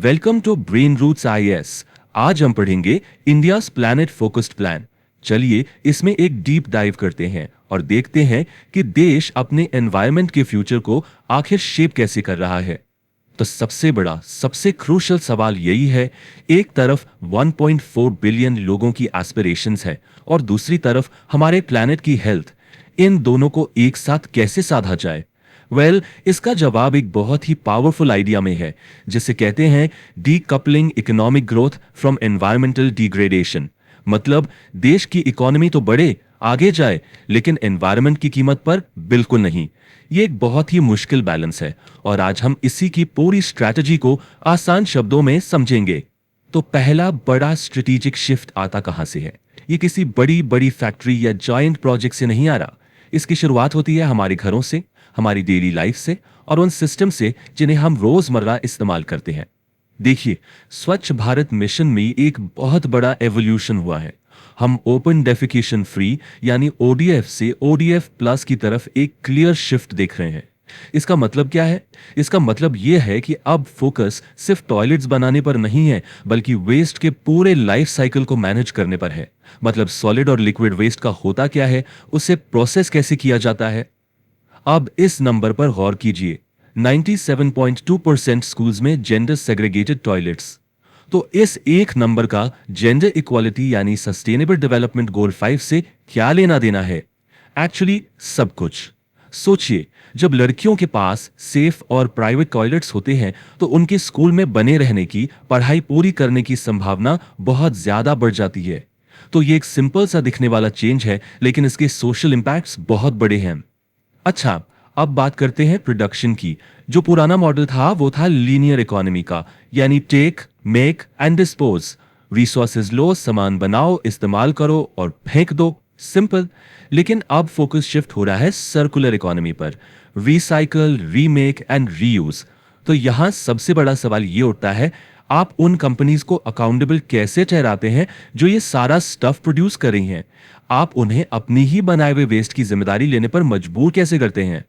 Welcome to Brain Roots IAS. आज हम पढ़ेंगे इंडियाज प्लैनेट फोकस्ड प्लान। चलिए इसमें एक डीप डाइव करते हैं और देखते हैं कि देश अपने एनवायरनमेंट के फ्यूचर को आखिर शेप कैसे कर रहा है। तो सबसे बड़ा, सबसे क्रूशियल सवाल यही है, एक तरफ 1.4 बिलियन लोगों की एस्पिरेशंस है और दूसरी तरफ हमारे प्लैनेट की हेल्थ। इन दोनों को एक साथ कैसे साधा जाए? इसका जवाब एक बहुत ही पावरफुल आइडिया में है, जिसे कहते हैं decoupling economic growth from environmental degradation. मतलब देश की इकोनॉमी तो बढ़े, आगे जाए, लेकिन एनवायरनमेंट की कीमत पर बिल्कुल नहीं। ये एक बहुत ही मुश्किल बैलेंस है और आज हम इसी की पूरी स्ट्रैटेजी को आसान शब्दों में समझेंगे। तो पहला बड़ा स्ट्रेटेजिक शिफ्ट आता कहां से है? ये किसी बड़ी बड़ी फैक्ट्री या जॉइंट प्रोजेक्ट से नहीं आ रहा। इसकी शुरुआत होती है हमारे घरों से, हमारी डेली लाइफ से और उन सिस्टम से जिन्हें हम रोजमर्रा इस्तेमाल करते हैं। देखिए, स्वच्छ भारत मिशन में एक बहुत बड़ा एवोल्यूशन हुआ है। हम ओपन डेफिकेशन फ्री यानी ओडीएफ से ओडीएफ प्लस की तरफ एक क्लियर शिफ्ट देख रहे हैं। इसका मतलब क्या है? इसका मतलब यह है कि अब फोकस सिर्फ टॉयलेट्स बनाने पर नहीं है, बल्कि वेस्ट के पूरे लाइफ साइकिल को मैनेज करने पर है। मतलब सॉलिड और लिक्विड वेस्ट का होता क्या है, उसे प्रोसेस कैसे किया जाता है। अब इस नंबर पर गौर कीजिए, 97.2% स्कूल्स में जेंडर सेग्रीगेटेड टॉयलेट्स। तो इस एक नंबर का जेंडर इक्वालिटी यानी सस्टेनेबल डेवलपमेंट गोल 5 से क्या लेना देना है? एक्चुअली सब कुछ। सोचिए, जब लड़कियों के पास सेफ और प्राइवेट टॉयलेट्स होते हैं तो उनके स्कूल में बने रहने की, पढ़ाई पूरी करने की संभावना बहुत ज्यादा बढ़ जाती है। तो ये एक सिंपल सा दिखने वाला चेंज है, लेकिन इसके सोशल इंपैक्ट्स बहुत बड़े हैं। अच्छा, अब बात करते हैं प्रोडक्शन की। जो पुराना मॉडल था वो था लीनियर इकोनॉमी का, यानी take, make and dispose. Resources लो, सामान बनाओ, इस्तेमाल करो और फेंक दो, सिंपल। लेकिन अब फोकस शिफ्ट हो रहा है सर्कुलर इकोनॉमी पर, रिसाइकल, रीमेक एंड रीयूज। तो यहां सबसे बड़ा सवाल ये उठता है, आप उन कंपनीज को अकाउंटेबल कैसे ठहराते हैं जो ये सारा स्टफ प्रोड्यूस कर रही हैं? आप उन्हें अपनी ही बनाए हुए वेस्ट की जिम्मेदारी लेने पर मजबूर कैसे करते हैं?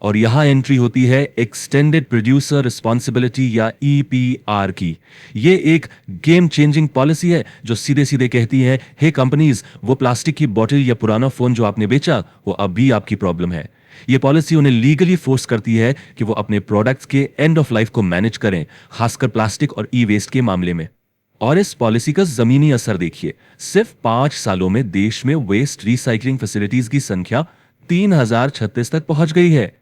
और यहां एंट्री होती है एक्सटेंडेड प्रोड्यूसर रिस्पॉन्सिबिलिटी या ईपीआर की। ये एक गेम चेंजिंग पॉलिसी है जो सीधे सीधे कहती है, हे कंपनीज, वो प्लास्टिक की बोतल या पुराना फोन जो आपने बेचा वो अब भी आपकी प्रॉब्लम है। ये पॉलिसी उन्हें लीगली फोर्स करती है कि वो अपने प्रोडक्ट्स के एंड ऑफ लाइफ को मैनेज करें, खासकर प्लास्टिक और ई वेस्ट के मामले में। और इस पॉलिसी का जमीनी असर देखिए, सिर्फ 5 सालों में देश में वेस्ट रिसाइकलिंग फैसिलिटीज की संख्या 3036 तक पहुंच गई है।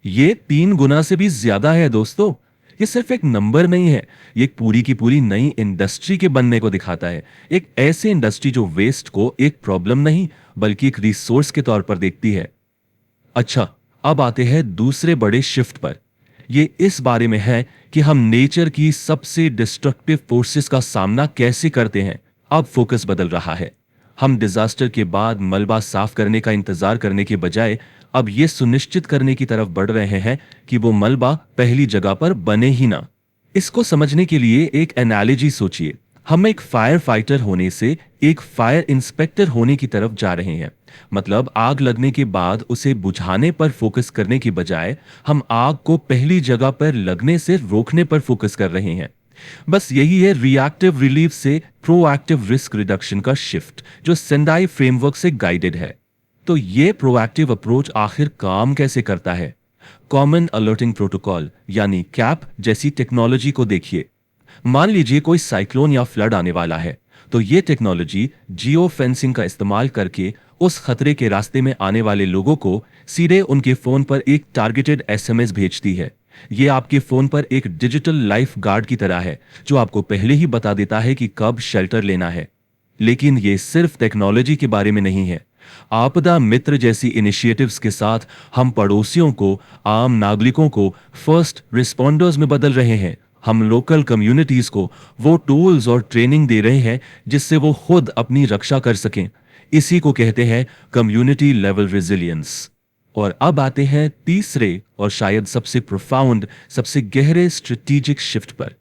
ये 3 गुना से भी ज्यादा है दोस्तों। ये सिर्फ एक नंबर नहीं है, ये एक पूरी की पूरी नई इंडस्ट्री के बनने को दिखाता है। एक ऐसी इंडस्ट्री जो वेस्ट को एक प्रॉब्लम नहीं बल्कि एक रिसोर्स के तौर पर देखती है। अच्छा, अब आते हैं दूसरे बड़े शिफ्ट पर। ये इस बारे में है कि हम नेचर की सबसे डिस्ट्रक्टिव फोर्सेस का सामना कैसे करते हैं। अब फोकस बदल रहा है। हम डिजास्टर के बाद मलबा साफ करने का इंतजार करने के बजाय अब ये सुनिश्चित करने की तरफ बढ़ रहे हैं कि वो मलबा पहली जगह पर बने ही ना। इसको समझने के लिए एक एनालॉजी सोचिए। हम एक फायर फाइटर होने से एक फायर इंस्पेक्टर होने की तरफ जा रहे हैं। मतलब आग लगने के बाद उसे बुझाने पर फोकस करने की बजाय हम आग को पहली जगह पर लगने से रोकने पर फोकस कर रहे हैं। बस यही है रिएक्टिव रिलीफ से प्रोएक्टिव रिस्क रिडक्शन का शिफ्ट, जो सेंडाई फ्रेमवर्क से गाइडेड है। तो ये प्रोएक्टिव अप्रोच आखिर काम कैसे करता है? कॉमन अलर्टिंग प्रोटोकॉल यानी कैप जैसी टेक्नोलॉजी को देखिए। मान लीजिए कोई साइक्लोन या फ्लड आने वाला है, तो ये टेक्नोलॉजी जियो फेंसिंग का इस्तेमाल करके उस खतरे के रास्ते में आने वाले लोगों को सीधे उनके फोन पर एक टारगेटेड एसएमएस भेजती है। ये आपके फोन पर एक डिजिटल लाइफ गार्ड की तरह है, जो आपको पहले ही बता देता है कि कब शेल्टर लेना है। लेकिन ये सिर्फ टेक्नोलॉजी के बारे में नहीं है। आपदा मित्र जैसी इनिशिएटिव्स के साथ हम पड़ोसियों को, आम नागरिकों को फर्स्ट रिस्पॉन्डर्स में बदल रहे हैं। हम लोकल कम्युनिटीज को वो टूल्स और ट्रेनिंग दे रहे हैं जिससे वो खुद अपनी रक्षा कर सकें। इसी को कहते हैं कम्युनिटी लेवल रेजिलियंस। और अब आते हैं तीसरे और शायद सबसे प्रोफाउंड, सबसे गहरे स्ट्रेटेजिक शिफ्ट पर।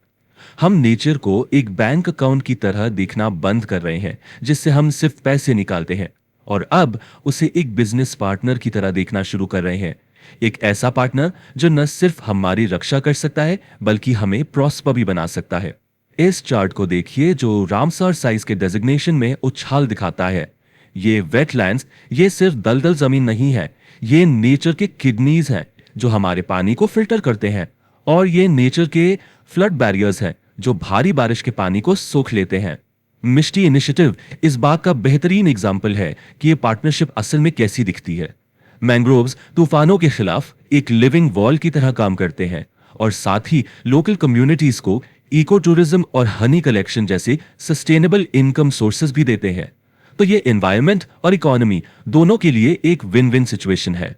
हम नेचर को एक बैंक अकाउंट की तरह देखना बंद कर रहे हैं, जिससे हम सिर्फ पैसे निकालते हैं, और अब उसे एक बिजनेस पार्टनर की तरह देखना शुरू कर रहे हैं। एक ऐसा पार्टनर जो न सिर्फ हमारी रक्षा कर सकता है बल्कि हमें प्रॉस्पर भी बना सकता है। इस चार्ट को देखिए जो रामसर साइज के डेजिग्नेशन में उछाल दिखाता है। ये वेटलैंड्स ये सिर्फ दलदल जमीन नहीं है, ये नेचर के किडनीज हैं जो हमारे पानी को फिल्टर करते हैं, और ये नेचर के फ्लड बैरियर्स हैं जो भारी बारिश के पानी को सोख लेते हैं। मिष्टी इनिशिएटिव इस बात का बेहतरीन एग्जाम्पल है कि ये पार्टनरशिप असल में कैसी दिखती है। मैंग्रोव्स तूफानों के खिलाफ एक लिविंग वॉल की तरह काम करते हैं और साथ ही लोकल कम्युनिटीज को इको टूरिज्म और हनी कलेक्शन जैसे सस्टेनेबल इनकम सोर्सेज भी देते हैं। तो ये एनवायरनमेंट और इकोनॉमी दोनों के लिए एक विन विन सिचुएशन है।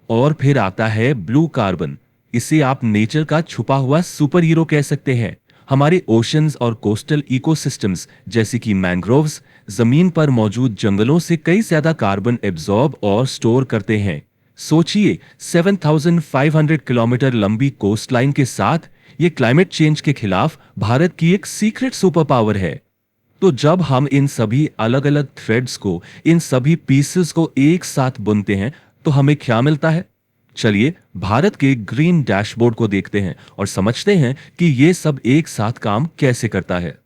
और फिर आता है ब्लू कार्बन। इसे आप नेचर का छुपा हुआ सुपर हीरो कह सकते हैं। हमारे ओशंस और कोस्टल इकोसिस्टम्स जैसे कि मैंग्रोव्स जमीन पर मौजूद जंगलों से कई ज्यादा कार्बन एब्जॉर्ब और स्टोर करते हैं। सोचिए 7,500 किलोमीटर लंबी कोस्टलाइन के साथ ये क्लाइमेट चेंज के खिलाफ भारत की एक सीक्रेट सुपर पावर है। तो जब हम इन सभी अलग अलग थ्रेड्स को, इन सभी पीसेस को एक साथ बुनते हैं तो हमें क्या मिलता है? चलिए भारत के ग्रीन डैशबोर्ड को देखते हैं और समझते हैं कि ये सब एक साथ काम कैसे करता है।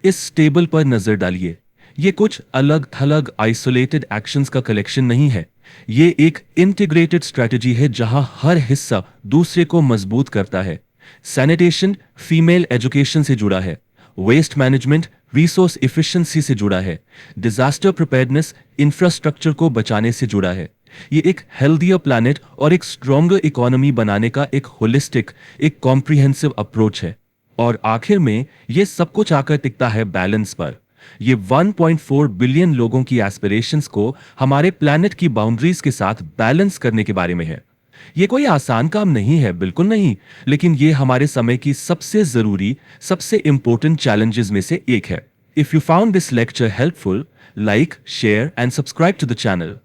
इस टेबल पर नजर डालिए। ये कुछ अलग थलग आइसोलेटेड एक्शंस का कलेक्शन नहीं है। ये एक इंटीग्रेटेड स्ट्रेटजी है जहां हर हिस्सा दूसरे को मजबूत करता है। सैनिटेशन फीमेल एजुकेशन से जुड़ा है, वेस्ट मैनेजमेंट रिसोर्स इफिशिएंसी से जुड़ा है, डिजास्टर प्रिपेयर्डनेस इंफ्रास्ट्रक्चर को बचाने से जुड़ा है। ये एक हेल्दियर प्लैनेट और एक स्ट्रॉन्गर इकोनॉमी बनाने का एक होलिस्टिक, एक कॉम्प्रिहेंसिव अप्रोच है। और आखिर में ये सब कुछ आकर टिकता है बैलेंस पर। ये 1.4 बिलियन लोगों की एस्पिरेशंस को हमारे प्लैनेट की बाउंड्रीज के साथ बैलेंस करने के बारे में है। ये कोई आसान काम नहीं है, बिल्कुल नहीं, लेकिन ये हमारे समय की सबसे जरूरी, सबसे इंपॉर्टेंट चैलेंजेस में से एक है। If you found this lecture helpful, like, share and subscribe to the channel.